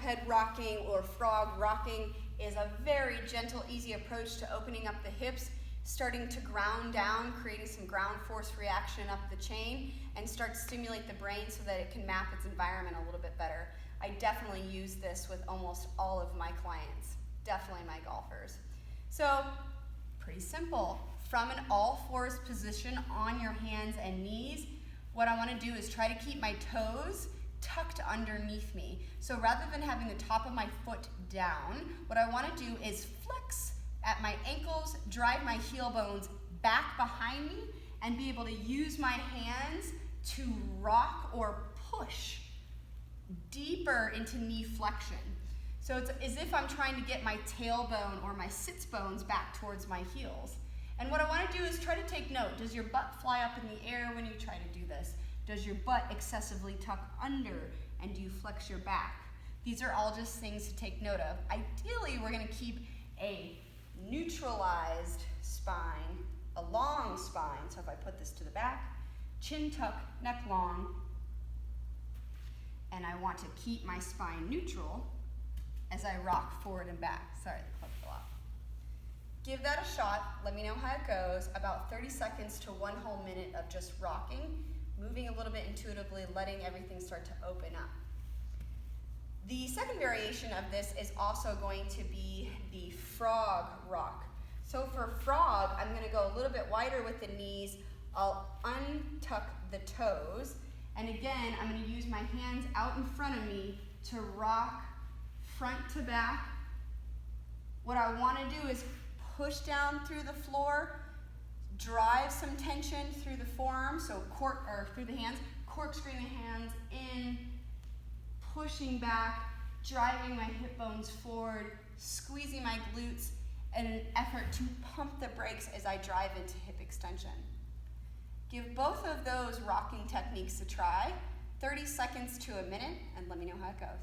head rocking or frog rocking is a very gentle, easy approach to opening up the hips, starting to ground down, creating some ground force reaction up the chain, and start to stimulate the brain so that it can map its environment a little bit better. I definitely use this with almost all of my clients, definitely my golfers. So, pretty simple. From an all fours position on your hands and knees, what I want to do is try to keep my toes tucked underneath me. So rather than having the top of my foot down, what I want to do is flex at my ankles, drive my heel bones back behind me, and be able to use my hands to rock or push deeper into knee flexion. So it's as if I'm trying to get my tailbone or my sits bones back towards my heels. And what I want to do is try to take note. Does your butt fly up in the air when you try to do this? Does your butt excessively tuck under, and do you flex your back? These are all just things to take note of. Ideally, we're going to keep a neutralized spine, a long spine. So if I put this to the back, chin tuck, neck long, and I want to keep my spine neutral as I rock forward and back. Sorry, the club fell off. Give that a shot. Let me know how it goes. About 30 seconds to 1 whole minute of just rocking, moving a little bit intuitively, letting everything start to open up. The second variation of this is also going to be the frog rock. So for frog, I'm going to go a little bit wider with the knees. I'll untuck the toes. And again, I'm going to use my hands out in front of me to rock front to back. What I want to do is push down through the floor, drive some tension through the forearms, so through the hands, corkscrewing the hands in, pushing back, driving my hip bones forward, squeezing my glutes in an effort to pump the brakes as I drive into hip extension. Give both of those rocking techniques a try, 30 seconds to a minute, and let me know how it goes.